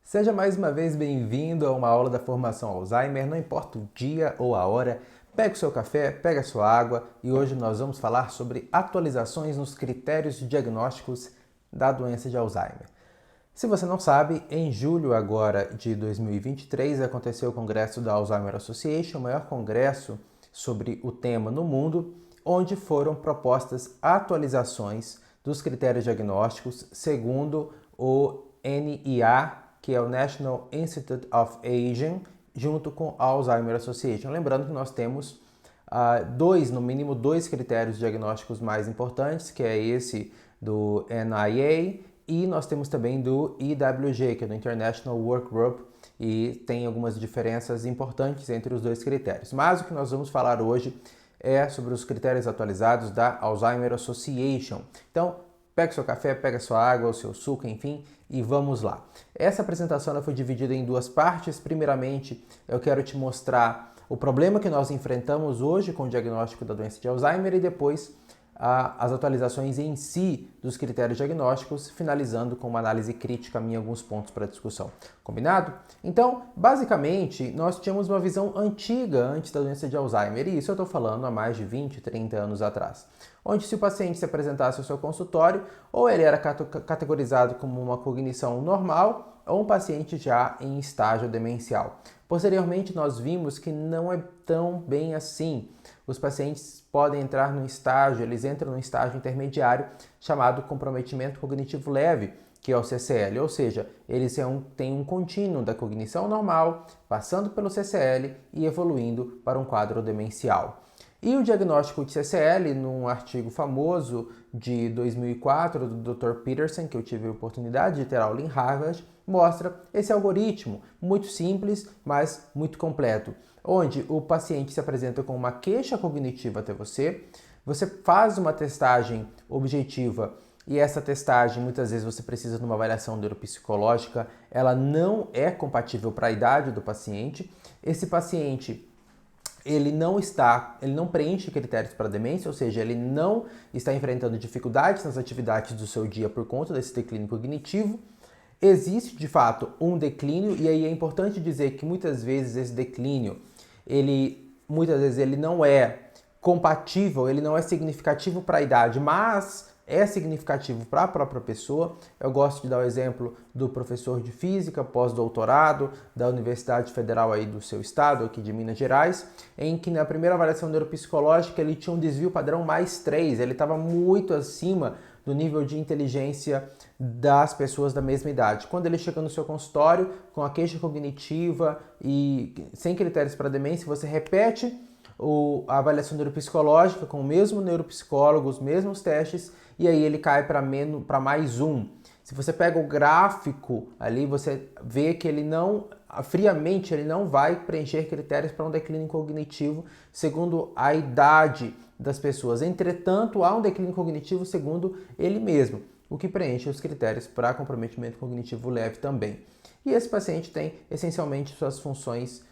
Seja mais uma vez bem-vindo a uma aula da formação Alzheimer, não importa o dia ou a hora, pega o seu café, pega a sua água e hoje nós vamos falar sobre atualizações nos critérios diagnósticos da doença de Alzheimer. Se você não sabe, em julho agora de 2023 aconteceu o congresso da Alzheimer Association, o maior congresso sobre o tema no mundo, onde foram propostas atualizações dos critérios diagnósticos segundo o NIA, que é o National Institute of Aging, junto com a Alzheimer Association. Lembrando que nós temos no mínimo dois critérios diagnósticos mais importantes, que é esse do NIA, e nós temos também do IWG, que é do International Work Group, e tem algumas diferenças importantes entre os dois critérios. Mas o que nós vamos falar hoje é sobre os critérios atualizados da Alzheimer Association. Então, pega o seu café, pega a sua água, o seu suco, enfim, e vamos lá. Essa apresentação foi dividida em duas partes. Primeiramente, eu quero te mostrar o problema que nós enfrentamos hoje com o diagnóstico da doença de Alzheimer e depois as atualizações em si dos critérios diagnósticos, finalizando com uma análise crítica minha, alguns pontos para discussão. Combinado? Então, basicamente, nós tínhamos uma visão antiga antes da doença de Alzheimer, e isso eu estou falando há mais de 20, 30 anos atrás, onde se o paciente se apresentasse ao seu consultório, ou ele era categorizado como uma cognição normal, ou um paciente já em estágio demencial. Posteriormente, nós vimos que não é tão bem assim. Os pacientes podem entrar num estágio, eles entram num estágio intermediário chamado comprometimento cognitivo leve, que é o CCL, ou seja, eles têm um contínuo da cognição normal, passando pelo CCL e evoluindo para um quadro demencial. E o diagnóstico de CCL, num artigo famoso de 2004 do Dr. Peterson, que eu tive a oportunidade de ter aula em Harvard, mostra esse algoritmo muito simples, mas muito completo, onde o paciente se apresenta com uma queixa cognitiva até você, você faz uma testagem objetiva e essa testagem, muitas vezes você precisa de uma avaliação neuropsicológica, ela não é compatível para a idade do paciente. Esse paciente ele não preenche critérios para demência, ou seja, ele não está enfrentando dificuldades nas atividades do seu dia por conta desse declínio cognitivo. Existe, de fato, um declínio, e aí é importante dizer que muitas vezes esse declínio, muitas vezes ele não é compatível, ele não é significativo para a idade, mas é significativo para a própria pessoa. Eu gosto de dar o exemplo do professor de física, pós-doutorado, da Universidade Federal aí do seu estado, aqui de Minas Gerais, em que na primeira avaliação neuropsicológica ele tinha um desvio padrão mais 3, ele estava muito acima do nível de inteligência das pessoas da mesma idade. Quando ele chega no seu consultório com a queixa cognitiva e sem critérios para demência, você repete a avaliação neuropsicológica com o mesmo neuropsicólogo, os mesmos testes, e aí ele cai para mais 1. Se você pega o gráfico ali, você vê que friamente, ele não vai preencher critérios para um declínio cognitivo segundo a idade das pessoas. Entretanto, há um declínio cognitivo segundo ele mesmo, o que preenche os critérios para comprometimento cognitivo leve também. E esse paciente tem essencialmente suas funções,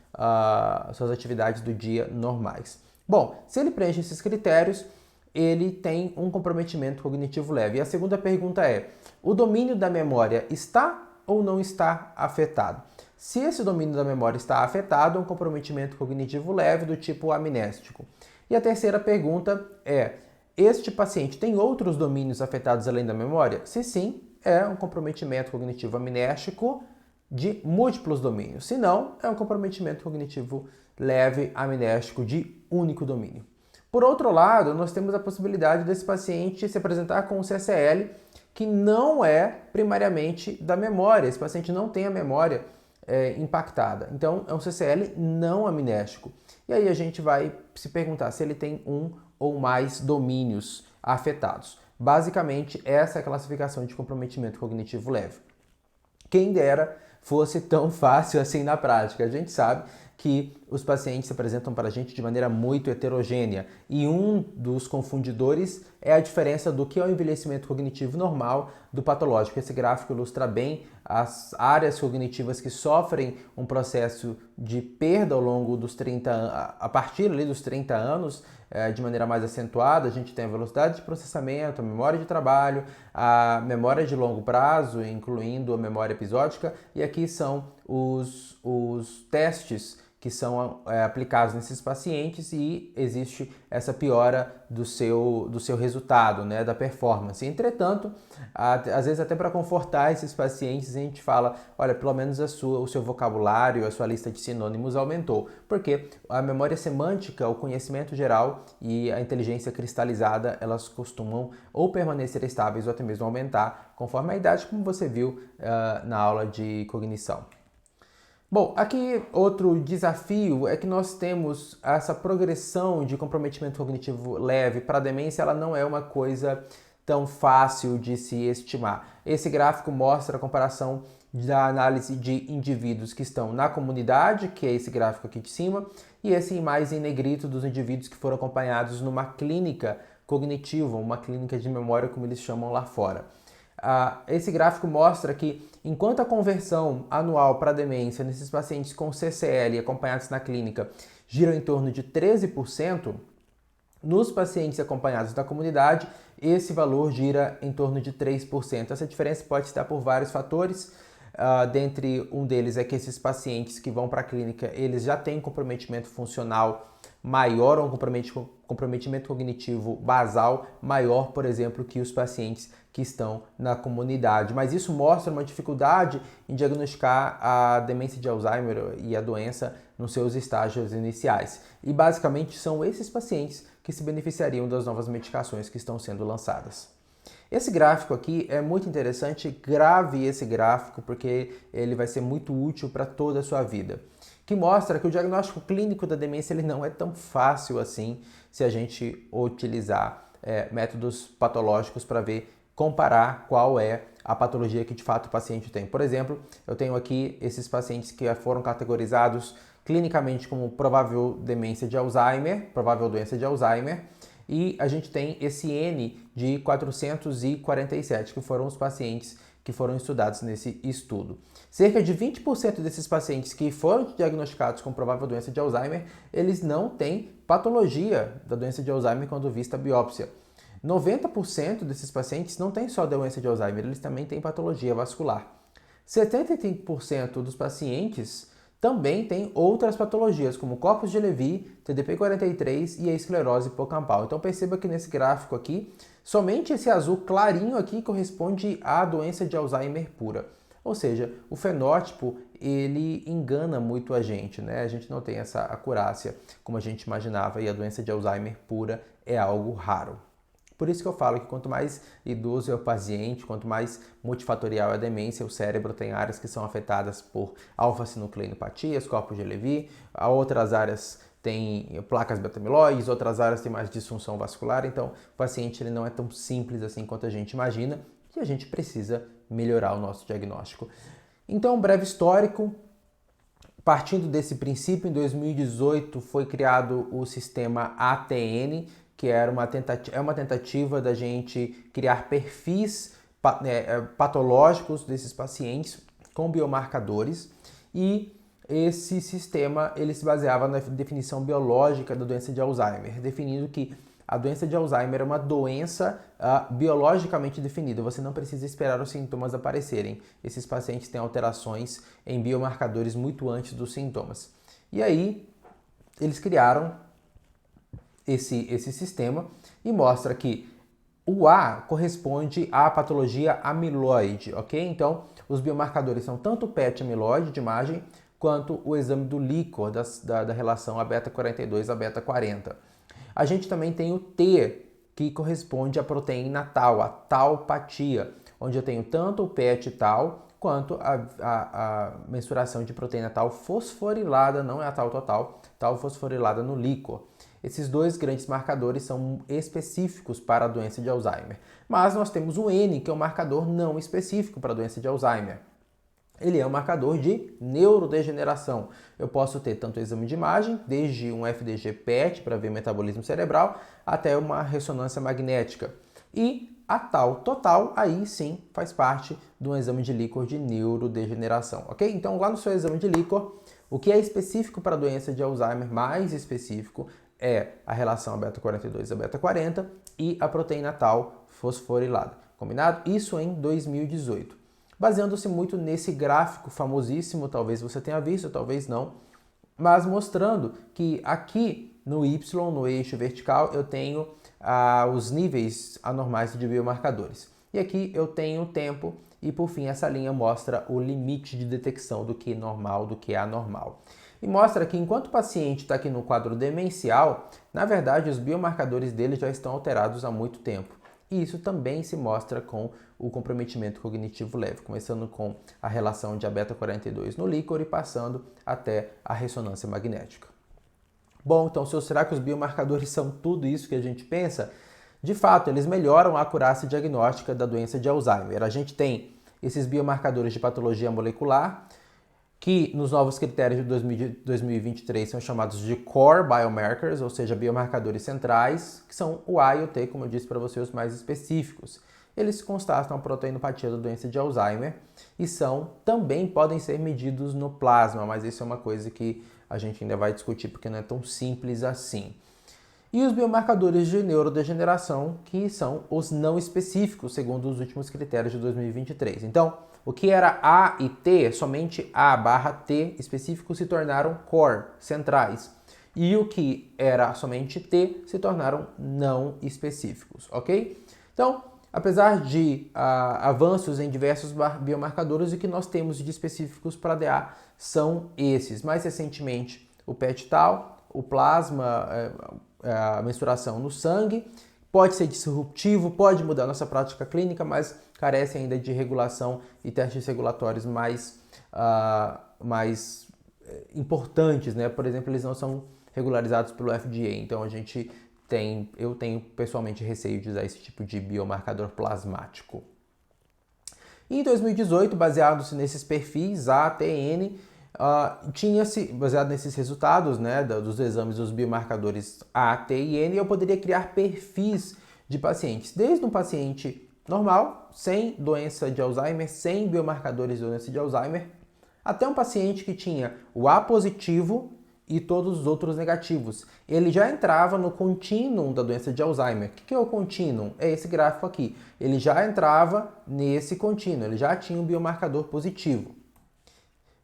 suas atividades do dia normais. Bom, se ele preenche esses critérios, ele tem um comprometimento cognitivo leve. E a segunda pergunta é: o domínio da memória está ou não está afetado? Se esse domínio da memória está afetado, é um comprometimento cognitivo leve do tipo amnéstico. E a terceira pergunta é: este paciente tem outros domínios afetados além da memória? Se sim, é um comprometimento cognitivo amnéstico de múltiplos domínios. Se não, é um comprometimento cognitivo leve amnéstico de único domínio. Por outro lado, nós temos a possibilidade desse paciente se apresentar com um CCL que não é primariamente da memória. Esse paciente não tem a memória impactada. Então, é um CCL não amnéstico. E aí a gente vai se perguntar se ele tem um ou mais domínios afetados. Basicamente, essa é a classificação de comprometimento cognitivo leve. Quem dera fosse tão fácil assim na prática. A gente sabe que os pacientes se apresentam para a gente de maneira muito heterogênea e um dos confundidores é a diferença do que é o envelhecimento cognitivo normal do patológico. Esse gráfico ilustra bem as áreas cognitivas que sofrem um processo de perda ao longo dos 30 anos, a partir ali dos 30 anos, de maneira mais acentuada. A gente tem a velocidade de processamento, a memória de trabalho, a memória de longo prazo, incluindo a memória episódica, e aqui são os testes que são aplicados nesses pacientes e existe essa piora do seu resultado, né, da performance. Entretanto, às vezes até para confortar esses pacientes a gente fala, olha, pelo menos o seu vocabulário, a sua lista de sinônimos aumentou, porque a memória semântica, o conhecimento geral e a inteligência cristalizada, elas costumam ou permanecer estáveis ou até mesmo aumentar conforme a idade, como você viu na aula de cognição. Bom, aqui outro desafio é que nós temos essa progressão de comprometimento cognitivo leve para a demência, ela não é uma coisa tão fácil de se estimar. Esse gráfico mostra a comparação da análise de indivíduos que estão na comunidade, que é esse gráfico aqui de cima, e esse mais em negrito dos indivíduos que foram acompanhados numa clínica cognitiva, uma clínica de memória, como eles chamam lá fora. Esse gráfico mostra que, enquanto a conversão anual para demência nesses pacientes com CCL acompanhados na clínica gira em torno de 13%, nos pacientes acompanhados da comunidade, esse valor gira em torno de 3%. Essa diferença pode estar por vários fatores. Dentre um deles é que esses pacientes que vão para a clínica, eles já têm comprometimento funcional maior ou um comprometimento cognitivo basal maior, por exemplo, que os pacientes que estão na comunidade. Mas isso mostra uma dificuldade em diagnosticar a demência de Alzheimer e a doença nos seus estágios iniciais. E basicamente são esses pacientes que se beneficiariam das novas medicações que estão sendo lançadas. Esse gráfico aqui é muito interessante, grave esse gráfico porque ele vai ser muito útil para toda a sua vida, que mostra que o diagnóstico clínico da demência ele não é tão fácil assim se a gente utilizar métodos patológicos para comparar qual é a patologia que de fato o paciente tem. Por exemplo, eu tenho aqui esses pacientes que foram categorizados clinicamente como provável demência de Alzheimer, provável doença de Alzheimer, e a gente tem esse N de 447, que foram os pacientes que foram estudados nesse estudo. Cerca de 20% desses pacientes que foram diagnosticados com provável doença de Alzheimer, eles não têm patologia da doença de Alzheimer quando vista a biópsia. 90% desses pacientes não têm só doença de Alzheimer, eles também têm patologia vascular. 75% dos pacientes também têm outras patologias, como corpus de Levy, TDP-43 e a esclerose hipocampal. Então perceba que nesse gráfico aqui, somente esse azul clarinho aqui corresponde à doença de Alzheimer pura. Ou seja, o fenótipo ele engana muito a gente, né? A gente não tem essa acurácia como a gente imaginava e a doença de Alzheimer pura é algo raro. Por isso que eu falo que quanto mais idoso é o paciente, quanto mais multifatorial é a demência, o cérebro tem áreas que são afetadas por alfa-sinucleinopatias, corpos de Levy, outras áreas têm placas beta-amiloides, outras áreas têm mais disfunção vascular, então o paciente ele não é tão simples assim quanto a gente imagina e a gente precisa melhorar o nosso diagnóstico. Então, um breve histórico. Partindo desse princípio, em 2018 foi criado o sistema ATN, que é uma tentativa da gente criar perfis patológicos desses pacientes com biomarcadores, e esse sistema ele se baseava na definição biológica da doença de Alzheimer, definindo que a doença de Alzheimer é uma doença biologicamente definida, você não precisa esperar os sintomas aparecerem. Esses pacientes têm alterações em biomarcadores muito antes dos sintomas. E aí eles criaram esse sistema e mostra que o A corresponde à patologia amiloide, ok? Então, os biomarcadores são tanto o PET amiloide de imagem, quanto o exame do líquor da relação a beta-42 a beta-40. A gente também tem o T, que corresponde à proteína tau, a taupatia, onde eu tenho tanto o PET tau, quanto a mensuração de proteína tau fosforilada, não é a tau total, tau fosforilada no líquor. Esses dois grandes marcadores são específicos para a doença de Alzheimer. Mas nós temos o N, que é um marcador não específico para a doença de Alzheimer. Ele é um marcador de neurodegeneração. Eu posso ter tanto exame de imagem, desde um FDG PET para ver metabolismo cerebral, até uma ressonância magnética. E a tau total, aí sim, faz parte de um exame de líquor de neurodegeneração, ok? Então, lá no seu exame de líquor, o que é específico para a doença de Alzheimer, mais específico, é a relação a beta-42 a beta-40 e a proteína tal fosforilada. Combinado? Isso em 2018. Baseando-se muito nesse gráfico famosíssimo, talvez você tenha visto, talvez não, mas mostrando que aqui no Y, no eixo vertical, eu tenho os níveis anormais de biomarcadores. E aqui eu tenho o tempo e, por fim, essa linha mostra o limite de detecção do que é normal, do que é anormal. E mostra que enquanto o paciente está aqui no quadro demencial, na verdade os biomarcadores dele já estão alterados há muito tempo. E isso também se mostra com o comprometimento cognitivo leve, começando com a relação de beta-42 no líquor e passando até a ressonância magnética. Bom, então será que os biomarcadores são tudo isso que a gente pensa? De fato, eles melhoram a acurácia diagnóstica da doença de Alzheimer. A gente tem esses biomarcadores de patologia molecular, que nos novos critérios de 2023 são chamados de Core Biomarkers, ou seja, biomarcadores centrais, que são o A e o T, como eu disse para você, os mais específicos. Eles constatam a proteinopatia da doença de Alzheimer e também podem ser medidos no plasma, mas isso é uma coisa que a gente ainda vai discutir porque não é tão simples assim. E os biomarcadores de neurodegeneração, que são os não específicos, segundo os últimos critérios de 2023. Então, o que era A e T, somente A/T específicos se tornaram core, centrais. E o que era somente T se tornaram não específicos, ok? Então, apesar de avanços em diversos biomarcadores, o que nós temos de específicos para DA são esses. Mais recentemente, o PET-tal, o plasma, a mensuração no sangue, pode ser disruptivo, pode mudar a nossa prática clínica, mas carece ainda de regulação e testes regulatórios mais importantes, né? Por exemplo, eles não são regularizados pelo FDA, então eu tenho pessoalmente receio de usar esse tipo de biomarcador plasmático. E em 2018, baseados nesses perfis A, T, N, tinha-se, baseado nesses resultados, né, dos exames dos biomarcadores A, T e N, eu poderia criar perfis de pacientes, desde um paciente normal, sem doença de Alzheimer, sem biomarcadores de doença de Alzheimer, até um paciente que tinha o A positivo e todos os outros negativos. Ele já entrava no contínuo da doença de Alzheimer. O que é o contínuo? É esse gráfico aqui. Ele já entrava nesse contínuo, ele já tinha um biomarcador positivo.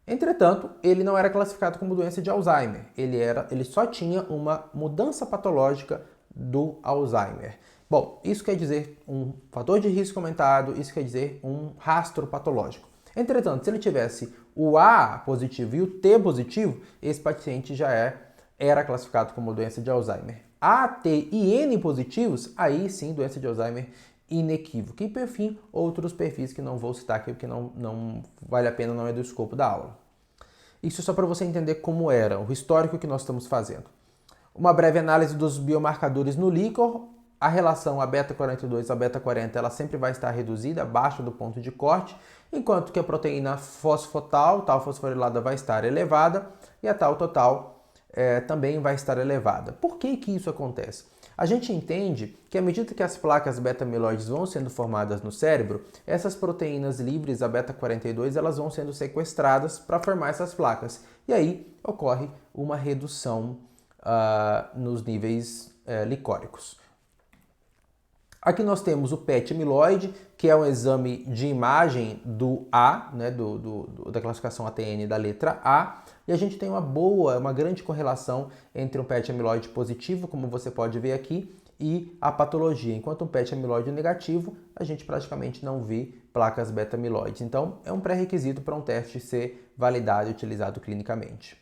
Entretanto, ele não era classificado como doença de Alzheimer. Ele só tinha uma mudança patológica do Alzheimer. Bom, isso quer dizer um fator de risco aumentado, isso quer dizer um rastro patológico. Entretanto, se ele tivesse o A positivo e o T positivo, esse paciente já era classificado como doença de Alzheimer. A, T e N positivos, aí sim, doença de Alzheimer inequívoca. E por fim, outros perfis que não vou citar aqui porque não vale a pena, não é do escopo da aula. Isso só para você entender como era, o histórico que nós estamos fazendo. Uma breve análise dos biomarcadores no líquor. A relação a beta-42 a beta-40 ela sempre vai estar reduzida, abaixo do ponto de corte, enquanto que a proteína fosfotal, tal fosforilada, vai estar elevada e a tal total também vai estar elevada. Por que isso acontece? A gente entende que à medida que as placas beta-amiloides vão sendo formadas no cérebro, essas proteínas livres, a beta-42, elas vão sendo sequestradas para formar essas placas. E aí ocorre uma redução nos níveis licóricos. Aqui nós temos o PET amiloide, que é um exame de imagem do A, né, da classificação ATN da letra A, e a gente tem uma grande correlação entre um PET amiloide positivo, como você pode ver aqui, e a patologia. Enquanto um PET amiloide negativo, a gente praticamente não vê placas beta-amiloides. Então, é um pré-requisito para um teste ser validado e utilizado clinicamente.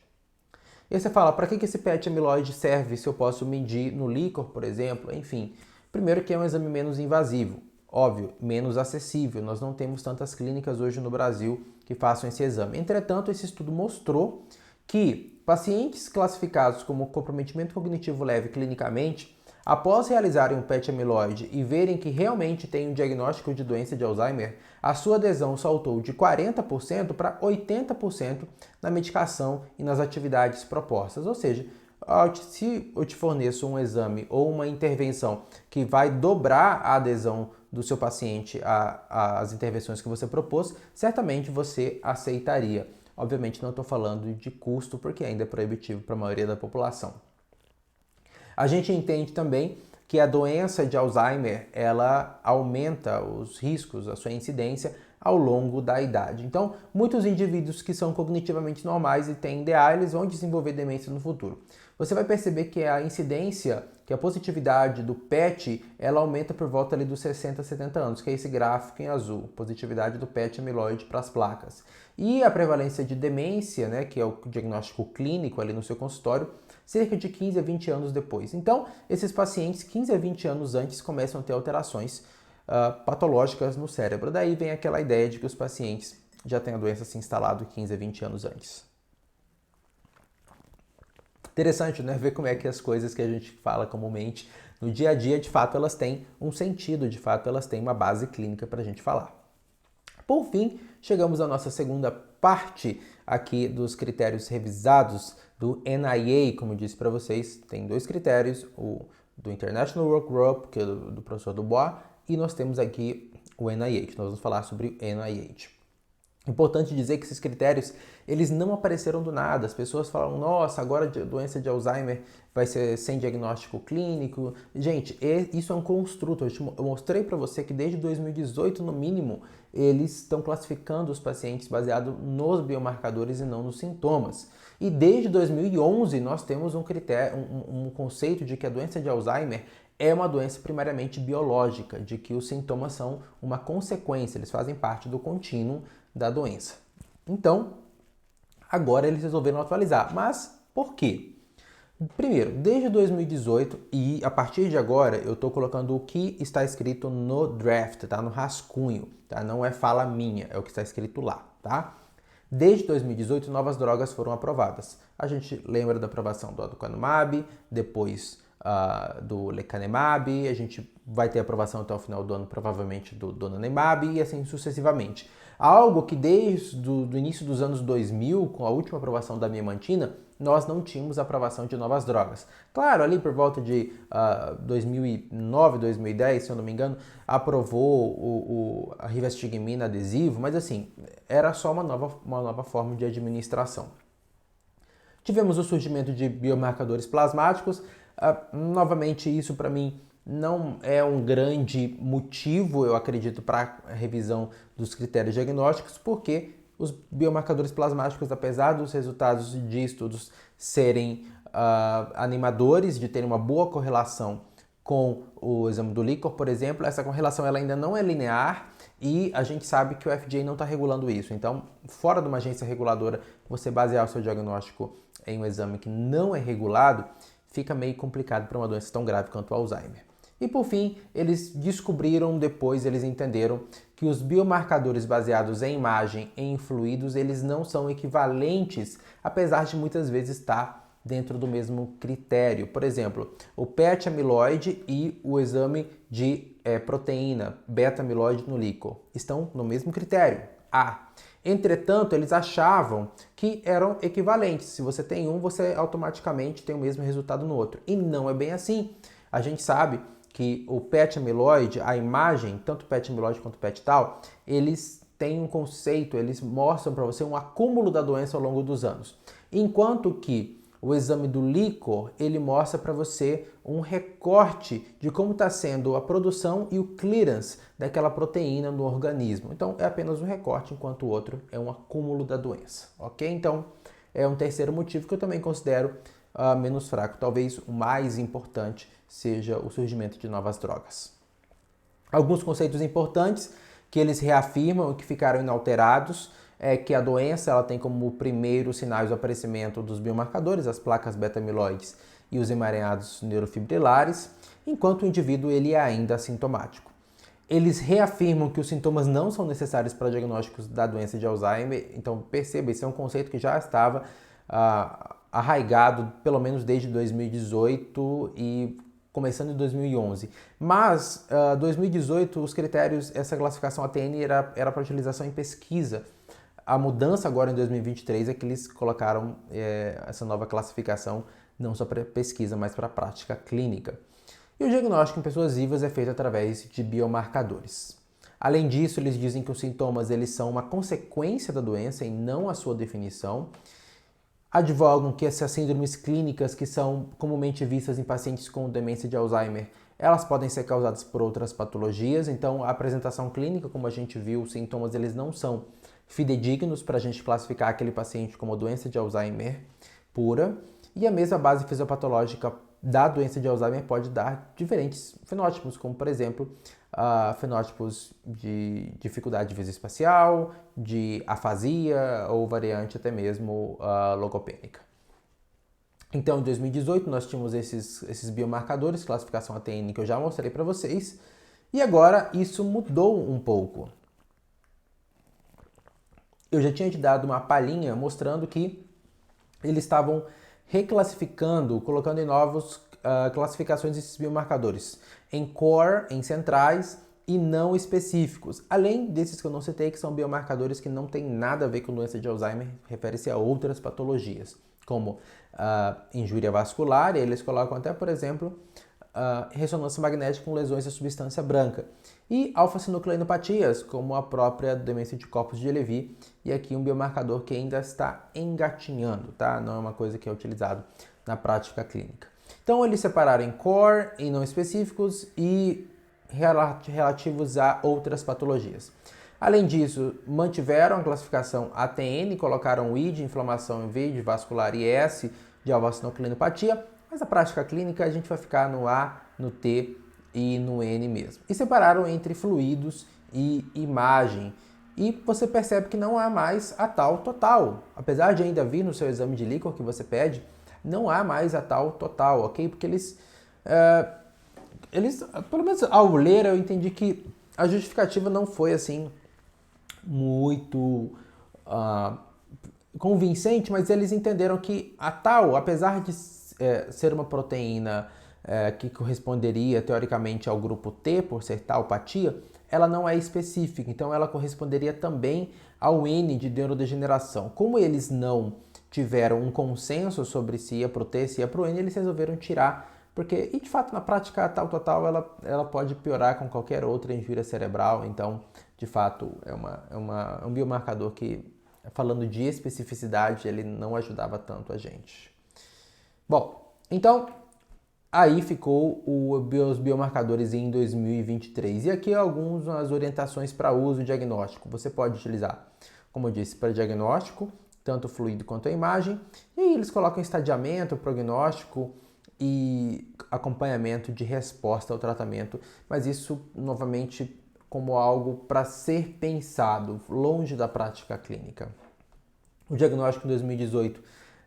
E aí você fala, para que esse PET amiloide serve se eu posso medir no líquor, por exemplo, enfim... Primeiro que é um exame menos invasivo, óbvio, menos acessível. Nós não temos tantas clínicas hoje no Brasil que façam esse exame. Entretanto, esse estudo mostrou que pacientes classificados como comprometimento cognitivo leve clinicamente, após realizarem um PET amiloide e verem que realmente tem um diagnóstico de doença de Alzheimer, a sua adesão saltou de 40% para 80% na medicação e nas atividades propostas. Ou seja, se eu te forneço um exame ou uma intervenção que vai dobrar a adesão do seu paciente às intervenções que você propôs, certamente você aceitaria. Obviamente não estou falando de custo, porque ainda é proibitivo para a maioria da população. A gente entende também que a doença de Alzheimer, ela aumenta os riscos, a sua incidência ao longo da idade. Então, muitos indivíduos que são cognitivamente normais e têm DA, eles vão desenvolver demência no futuro. Você vai perceber que a incidência, que a positividade do PET, ela aumenta por volta ali dos 60 a 70 anos, que é esse gráfico em azul, positividade do PET amiloide para as placas. E a prevalência de demência, né, que é o diagnóstico clínico ali no seu consultório, cerca de 15 a 20 anos depois. Então, esses pacientes, 15 a 20 anos antes, começam a ter alterações patológicas no cérebro. Daí vem aquela ideia de que os pacientes já têm a doença se instalado 15 a 20 anos antes. Interessante, né? Ver como é que as coisas que a gente fala comumente no dia a dia, de fato, elas têm um sentido, de fato, elas têm uma base clínica para a gente falar. Por fim, chegamos à nossa segunda parte aqui dos critérios revisados do NIA, como eu disse para vocês, tem dois critérios, o do International Work Group, que é do professor Dubois, e nós temos aqui o NIH, nós vamos falar sobre o NIH. Importante dizer que esses critérios, eles não apareceram do nada. As pessoas falam, nossa, agora a doença de Alzheimer vai ser sem diagnóstico clínico. Gente, isso é um construto. Eu mostrei para você que desde 2018, no mínimo, eles estão classificando os pacientes baseado nos biomarcadores e não nos sintomas. E desde 2011, nós temos um critério, um conceito de que a doença de Alzheimer é uma doença primariamente biológica, de que os sintomas são uma consequência, eles fazem parte do contínuo da doença. Então, agora eles resolveram atualizar. Mas por quê? Primeiro, desde 2018 e a partir de agora eu estou colocando o que está escrito no draft, tá? No rascunho, tá? Não é fala minha, é o que está escrito lá, tá? Desde 2018, novas drogas foram aprovadas. A gente lembra da aprovação do aducanumab, depois do lecanemab, a gente vai ter aprovação até o final do ano, provavelmente, do donanemab e assim sucessivamente. Algo que desde o início dos anos 2000, com a última aprovação da memantina, nós não tínhamos aprovação de novas drogas. Claro, ali por volta de 2009, 2010, se eu não me engano, aprovou a rivastigmina adesivo, mas assim, era só uma nova forma de administração. Tivemos o surgimento de biomarcadores plasmáticos. Novamente, isso para mim não é um grande motivo, eu acredito, para a revisão dos critérios diagnósticos, porque os biomarcadores plasmáticos, apesar dos resultados de estudos serem animadores, de terem uma boa correlação com o exame do líquor, por exemplo, essa correlação ela ainda não é linear e a gente sabe que o FDA não está regulando isso. Então, fora de uma agência reguladora, você basear o seu diagnóstico em um exame que não é regulado, fica meio complicado para uma doença tão grave quanto o Alzheimer. E por fim, eles descobriram depois, eles entenderam que os biomarcadores baseados em imagem e em fluidos, eles não são equivalentes, apesar de muitas vezes estar dentro do mesmo critério. Por exemplo, o PET amiloide e o exame de proteína beta-amiloide no líquor estão no mesmo critério, A. Entretanto, eles achavam que eram equivalentes. Se você tem um, você automaticamente tem o mesmo resultado no outro. E não é bem assim. A gente sabe que o PET amiloide, a imagem, tanto o PET amiloide quanto o PET tal, eles têm um conceito, eles mostram para você um acúmulo da doença ao longo dos anos. Enquanto que o exame do líquor, ele mostra para você um recorte de como está sendo a produção e o clearance daquela proteína no organismo. Então, é apenas um recorte, enquanto o outro é um acúmulo da doença, ok? Então, é um terceiro motivo que eu também considero menos fraco. Talvez o mais importante seja o surgimento de novas drogas. Alguns conceitos importantes que eles reafirmam e que ficaram inalterados é que a doença ela tem como primeiro sinais o aparecimento dos biomarcadores, as placas beta-amiloides e os emaranhados neurofibrilares, enquanto o indivíduo ele é ainda assintomático. Eles reafirmam que os sintomas não são necessários para diagnósticos da doença de Alzheimer, então perceba, esse é um conceito que já estava arraigado pelo menos desde 2018 e começando em 2011. Mas, 2018, os critérios, essa classificação ATN era para utilização em pesquisa. A mudança agora em 2023 é que eles colocaram essa nova classificação não só para pesquisa, mas para prática clínica. E o diagnóstico em pessoas vivas é feito através de biomarcadores. Além disso, eles dizem que os sintomas eles são uma consequência da doença e não a sua definição. advogam que essas síndromes clínicas que são comumente vistas em pacientes com demência de Alzheimer, elas podem ser causadas por outras patologias. Então, a apresentação clínica, como a gente viu, os sintomas eles não são fidedignos para a gente classificar aquele paciente como doença de Alzheimer pura. E a mesma base fisiopatológica da doença de Alzheimer pode dar diferentes fenótipos, como, por exemplo, fenótipos de dificuldade de visão espacial, de afasia ou variante até mesmo logopênica. Então, em 2018, nós tínhamos esses biomarcadores, classificação ATN, que eu já mostrei para vocês, e agora isso mudou um pouco. Eu já tinha te dado uma palhinha mostrando que eles estavam reclassificando, colocando em novos classificações esses biomarcadores, em core, em centrais e não específicos. Além desses que eu não citei, que são biomarcadores que não têm nada a ver com doença de Alzheimer, refere-se a outras patologias, como injúria vascular, e eles colocam até, por exemplo, ressonância magnética com lesões da substância branca. E alfa-sinucleinopatias, como a própria demência de Corpus de Levy, e aqui um biomarcador que ainda está engatinhando, tá? Não é uma coisa que é utilizado na prática clínica. Então, eles separaram em core, em não específicos e relativos a outras patologias. Além disso, mantiveram a classificação ATN, colocaram o I de inflamação em V de vascular e S de alfa-sinucleinopatia, mas a prática clínica a gente vai ficar no A, no T e no N mesmo. E separaram entre fluidos e imagem. E você percebe que não há mais a tal total. Apesar de ainda vir no seu exame de líquor que você pede, não há mais a tal total, ok? Porque eles pelo menos ao ler, eu entendi que a justificativa não foi assim muito convincente, mas eles entenderam que a tal, apesar de ser uma proteína que corresponderia teoricamente ao grupo T, por ser taupatia, ela não é específica, então ela corresponderia também ao N de neurodegeneração. Como eles não tiveram um consenso sobre se ia para o T, se ia para o N, eles resolveram tirar, porque, e de fato, na prática, a tal total ela pode piorar com qualquer outra injúria cerebral, então, de fato, é um biomarcador que, falando de especificidade, ele não ajudava tanto a gente. Bom, então, aí ficou os biomarcadores em 2023. E aqui algumas orientações para uso diagnóstico. Você pode utilizar, como eu disse, para diagnóstico, tanto o fluido quanto a imagem. E aí eles colocam estadiamento, prognóstico e acompanhamento de resposta ao tratamento. Mas isso, novamente, como algo para ser pensado, longe da prática clínica. O diagnóstico em 2018,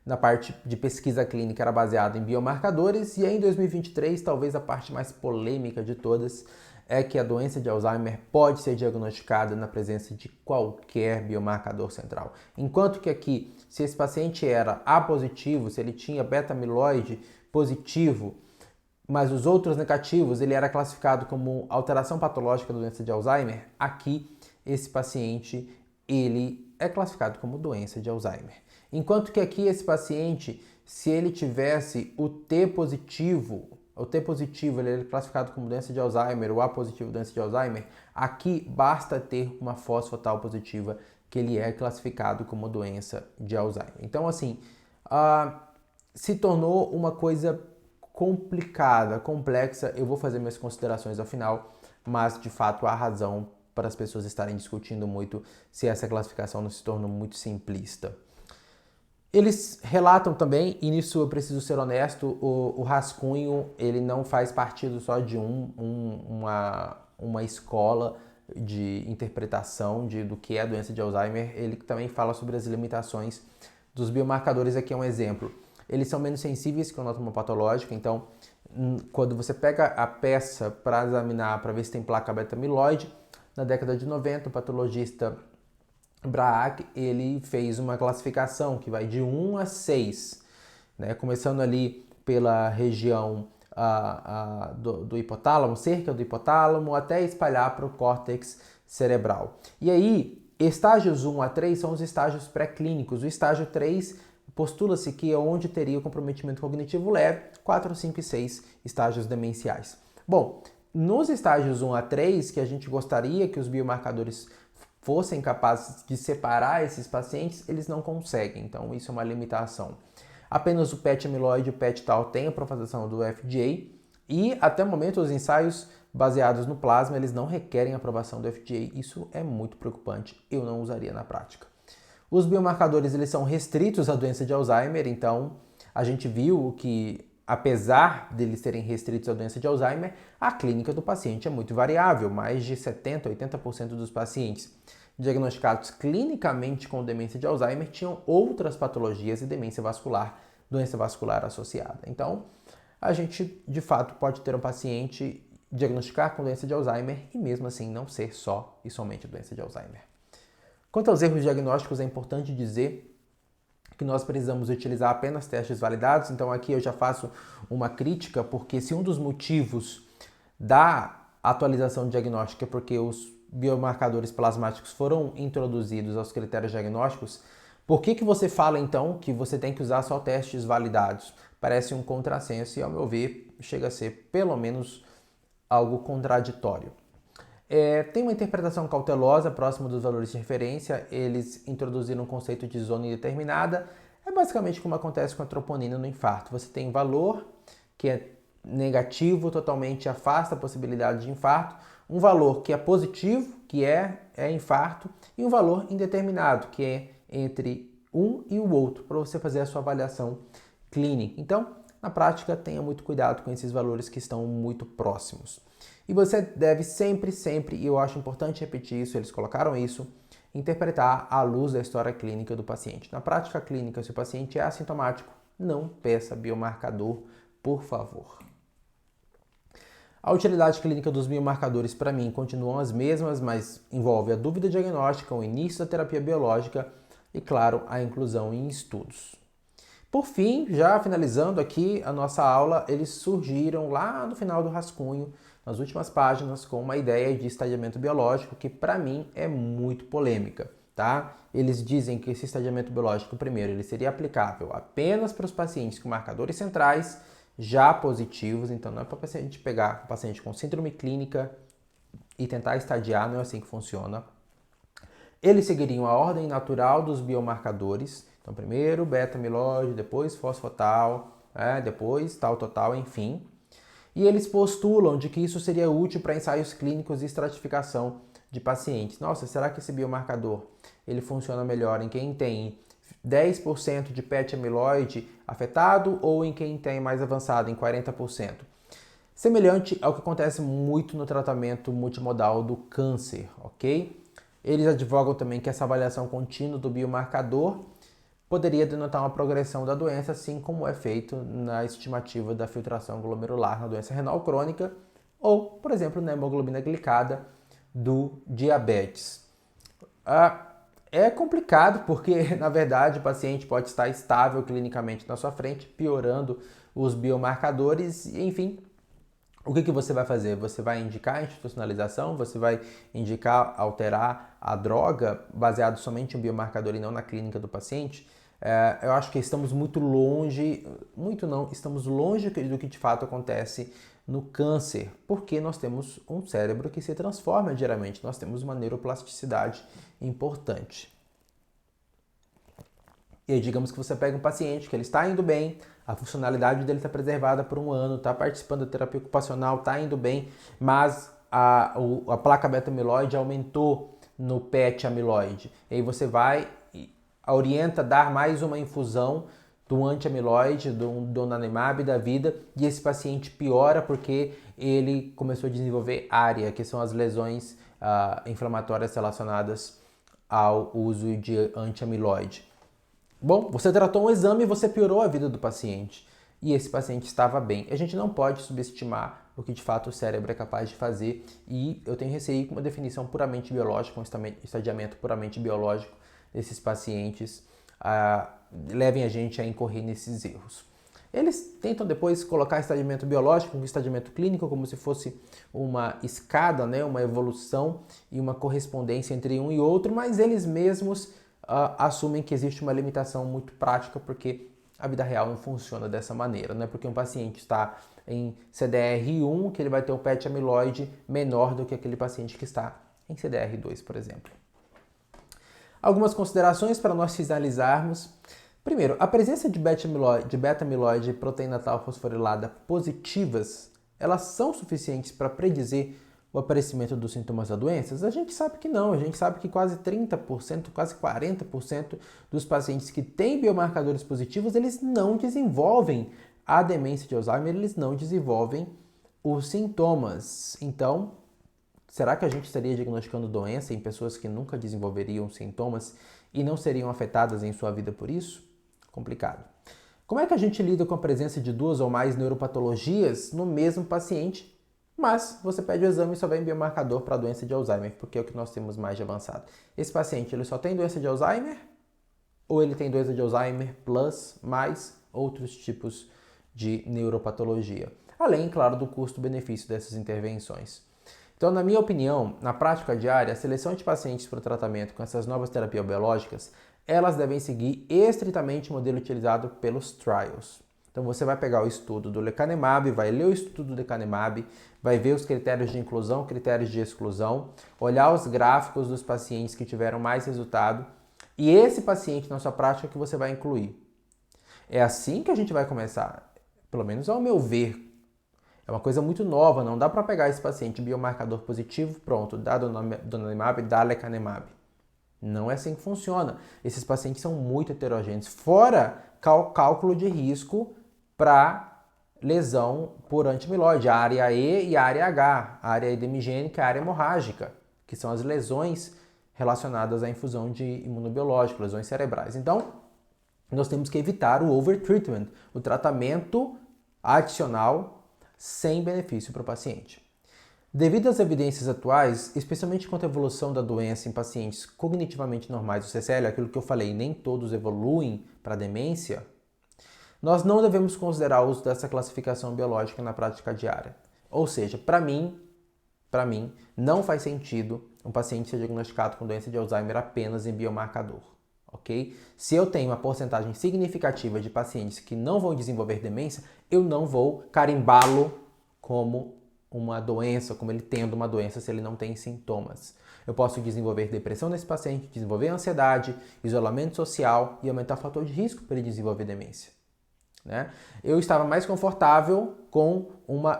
na parte de pesquisa clínica, era baseado em biomarcadores, e aí em 2023, talvez a parte mais polêmica de todas, é que a doença de Alzheimer pode ser diagnosticada na presença de qualquer biomarcador central. Enquanto que aqui, se esse paciente era A positivo, se ele tinha beta-amiloide positivo, mas os outros negativos, ele era classificado como alteração patológica da doença de Alzheimer, aqui esse paciente, ele é classificado como doença de Alzheimer. Enquanto que aqui esse paciente, se ele tivesse o T positivo ele é classificado como doença de Alzheimer, o A positivo doença de Alzheimer, aqui basta ter uma fosfotal positiva que ele é classificado como doença de Alzheimer. Então, assim, se tornou uma coisa complicada, complexa. Eu vou fazer minhas considerações ao final, mas de fato há razão para as pessoas estarem discutindo muito se essa classificação não se tornou muito simplista. Eles relatam também, e nisso eu preciso ser honesto, o rascunho ele não faz partido só de uma escola de interpretação do que é a doença de Alzheimer, ele também fala sobre as limitações dos biomarcadores. Aqui é um exemplo. Eles são menos sensíveis que o anátoma patológico, então quando você pega a peça para examinar, para ver se tem placa beta-amiloide, na década de 90, o patologista Braak, ele fez uma classificação que vai de 1 a 6, né? Começando ali pela região do hipotálamo, cerca do hipotálamo, até espalhar para o córtex cerebral. E aí, estágios 1 a 3 são os estágios pré-clínicos. O estágio 3 postula-se que é onde teria o comprometimento cognitivo leve, 4, 5 e 6 estágios demenciais. Bom, nos estágios 1 a 3, que a gente gostaria que os biomarcadores fossem capazes de separar esses pacientes, eles não conseguem, então isso é uma limitação. Apenas o PET amiloide e o PET tal têm aprovação do FDA e até o momento os ensaios baseados no plasma eles não requerem aprovação do FDA, isso é muito preocupante, eu não usaria na prática. Os biomarcadores eles são restritos à doença de Alzheimer, então a gente viu que apesar deles serem restritos à doença de Alzheimer, a clínica do paciente é muito variável. Mais de 70%, 80% dos pacientes diagnosticados clinicamente com demência de Alzheimer tinham outras patologias e demência vascular, doença vascular associada. Então, a gente de fato pode ter um paciente diagnosticar com doença de Alzheimer e mesmo assim não ser só e somente doença de Alzheimer. Quanto aos erros diagnósticos, é importante dizer que nós precisamos utilizar apenas testes validados, então aqui eu já faço uma crítica, porque se um dos motivos da atualização diagnóstica é porque os biomarcadores plasmáticos foram introduzidos aos critérios diagnósticos, por que você fala então que você tem que usar só testes validados? Parece um contrassenso e, ao meu ver, chega a ser pelo menos algo contraditório. Tem uma interpretação cautelosa próxima dos valores de referência, eles introduziram um conceito de zona indeterminada, é basicamente como acontece com a troponina no infarto. Você tem um valor que é negativo, totalmente afasta a possibilidade de infarto, um valor que é positivo, que é infarto, e um valor indeterminado, que é entre um e o outro, para você fazer a sua avaliação clínica. Então, na prática, tenha muito cuidado com esses valores que estão muito próximos. E você deve sempre, e eu acho importante repetir isso, eles colocaram isso, interpretar à luz da história clínica do paciente. Na prática clínica, se o paciente é assintomático, não peça biomarcador, por favor. A utilidade clínica dos biomarcadores, para mim, continuam as mesmas, mas envolve a dúvida diagnóstica, o início da terapia biológica e, claro, a inclusão em estudos. Por fim, já finalizando aqui a nossa aula, eles surgiram lá no final do rascunho, nas últimas páginas, com uma ideia de estadiamento biológico que, para mim, é muito polêmica, tá? Eles dizem que esse estadiamento biológico, primeiro, ele seria aplicável apenas para os pacientes com marcadores centrais já positivos, então não é para a gente pegar um paciente com síndrome clínica e tentar estadiar, não é assim que funciona. Eles seguiriam a ordem natural dos biomarcadores, então primeiro beta-amiloide, depois fosfotal, depois tal total, enfim. E eles postulam de que isso seria útil para ensaios clínicos e estratificação de pacientes. Nossa, será que esse biomarcador ele funciona melhor em quem tem 10% de PET amiloide afetado ou em quem tem mais avançado, em 40%? Semelhante ao que acontece muito no tratamento multimodal do câncer, ok? Eles advogam também que essa avaliação contínua do biomarcador poderia denotar uma progressão da doença, assim como é feito na estimativa da filtração glomerular na doença renal crônica ou, por exemplo, na hemoglobina glicada do diabetes. É complicado porque, na verdade, o paciente pode estar estável clinicamente na sua frente, piorando os biomarcadores, e, enfim. O que você vai fazer? Você vai indicar a institucionalização? Você vai indicar alterar a droga baseado somente em um biomarcador e não na clínica do paciente? Eu acho que estamos muito longe, estamos longe do que de fato acontece no câncer, porque nós temos um cérebro que se transforma diariamente, nós temos uma neuroplasticidade importante. E aí, digamos que você pega um paciente que ele está indo bem, a funcionalidade dele está preservada por um ano, está participando da terapia ocupacional, está indo bem, mas a placa beta-amiloide aumentou no PET amiloide. E aí você vai, orienta a dar mais uma infusão do anti-amiloide, do donanemab da vida, e esse paciente piora porque ele começou a desenvolver ARIA, que são as lesões inflamatórias relacionadas ao uso de anti-amiloide. Bom, você tratou um exame e você piorou a vida do paciente. E esse paciente estava bem. A gente não pode subestimar o que de fato o cérebro é capaz de fazer. E eu tenho receio com uma definição puramente biológica, um estadiamento puramente biológico desses pacientes levem a gente a incorrer nesses erros. Eles tentam depois colocar estadiamento biológico com estadiamento clínico como se fosse uma escada, né, uma evolução e uma correspondência entre um e outro, mas eles mesmos assumem que existe uma limitação muito prática porque a vida real não funciona dessa maneira, não é porque um paciente está em CDR1 que ele vai ter um PET amiloide menor do que aquele paciente que está em CDR2, por exemplo. Algumas considerações para nós finalizarmos. Primeiro, a presença de beta-amiloide e proteína tal fosforilada positivas, elas são suficientes para predizer o aparecimento dos sintomas da doença? A gente sabe que não, a gente sabe que quase 30%, quase 40% dos pacientes que têm biomarcadores positivos, eles não desenvolvem a demência de Alzheimer, eles não desenvolvem os sintomas. Então, será que a gente estaria diagnosticando doença em pessoas que nunca desenvolveriam sintomas e não seriam afetadas em sua vida por isso? Complicado. Como é que a gente lida com a presença de 2 ou mais neuropatologias no mesmo paciente, mas você pede o exame e só vem biomarcador para a doença de Alzheimer, porque é o que nós temos mais de avançado? Esse paciente, ele só tem doença de Alzheimer? Ou ele tem doença de Alzheimer plus mais outros tipos de neuropatologia? Além, claro, do custo-benefício dessas intervenções. Então, na minha opinião, na prática diária, a seleção de pacientes para o tratamento com essas novas terapias biológicas, elas devem seguir estritamente o modelo utilizado pelos trials. Então, você vai pegar o estudo do lecanemab, vai ler o estudo do lecanemab, vai ver os critérios de inclusão, critérios de exclusão, olhar os gráficos dos pacientes que tiveram mais resultado e esse paciente na sua prática que você vai incluir. É assim que a gente vai começar, pelo menos ao meu ver. É uma coisa muito nova, não dá para pegar esse paciente biomarcador positivo, pronto, dá donanemab, dá lecanemab. Não é assim que funciona. Esses pacientes são muito heterogêneos, fora cálculo de risco para lesão por antiamiloide, a área E e a área H, a área edemigênica e a área hemorrágica, que são as lesões relacionadas à infusão de imunobiológico, lesões cerebrais. Então, nós temos que evitar o overtreatment, o tratamento adicional sem benefício para o paciente. Devido às evidências atuais, especialmente quanto à evolução da doença em pacientes cognitivamente normais do CCL, aquilo que eu falei, nem todos evoluem para demência, nós não devemos considerar o uso dessa classificação biológica na prática diária. Ou seja, para mim, não faz sentido um paciente ser diagnosticado com doença de Alzheimer apenas em biomarcador, ok? Se eu tenho uma porcentagem significativa de pacientes que não vão desenvolver demência, eu não vou carimbá-lo como uma doença, como ele tendo uma doença se ele não tem sintomas. Eu posso desenvolver depressão nesse paciente, desenvolver ansiedade, isolamento social e aumentar o fator de risco para ele desenvolver demência. Né? Eu estava mais confortável com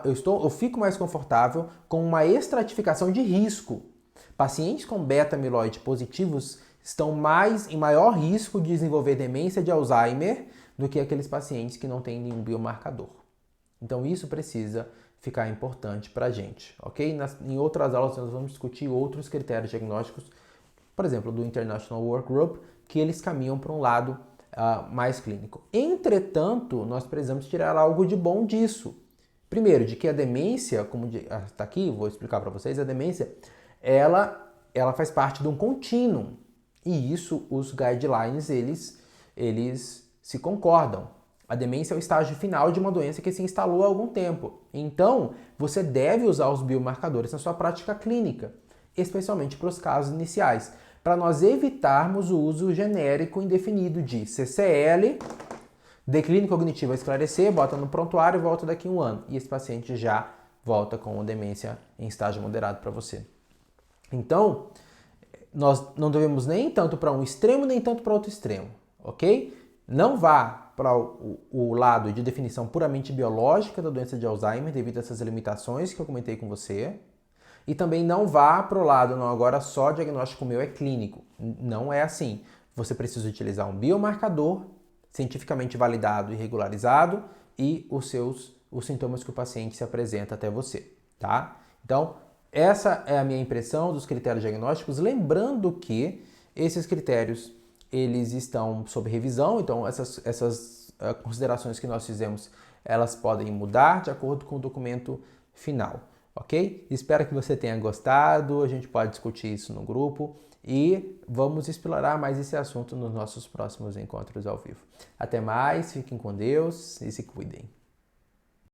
eu fico mais confortável com uma estratificação de risco. Pacientes com beta-amiloide positivos estão em maior risco de desenvolver demência de Alzheimer do que aqueles pacientes que não têm nenhum biomarcador. Então isso precisa ficar importante para a gente, ok? Em outras aulas nós vamos discutir outros critérios diagnósticos, por exemplo, do International Work Group, que eles caminham para um lado mais clínico. Entretanto, nós precisamos tirar algo de bom disso. Primeiro, de que a demência, como está aqui, vou explicar para vocês, a demência, ela faz parte de um contínuo. E isso, os guidelines, eles se concordam. A demência é o estágio final de uma doença que se instalou há algum tempo. Então, você deve usar os biomarcadores na sua prática clínica, especialmente para os casos iniciais, para nós evitarmos o uso genérico indefinido de CCL, declínio cognitivo a esclarecer, bota no prontuário e volta daqui a 1 ano. E esse paciente já volta com demência em estágio moderado para você. Então, nós não devemos nem tanto para um extremo, nem tanto para outro extremo, ok? Não vá para o lado de definição puramente biológica da doença de Alzheimer devido a essas limitações que eu comentei com você. E também não vá para o lado, não, agora só diagnóstico meu é clínico. Não é assim. Você precisa utilizar um biomarcador cientificamente validado e regularizado e os sintomas que o paciente se apresenta até você, tá? Então, essa é a minha impressão dos critérios diagnósticos, lembrando que esses critérios eles estão sob revisão, então essas considerações que nós fizemos, elas podem mudar de acordo com o documento final, ok? Espero que você tenha gostado, a gente pode discutir isso no grupo e vamos explorar mais esse assunto nos nossos próximos encontros ao vivo. Até mais, fiquem com Deus e se cuidem.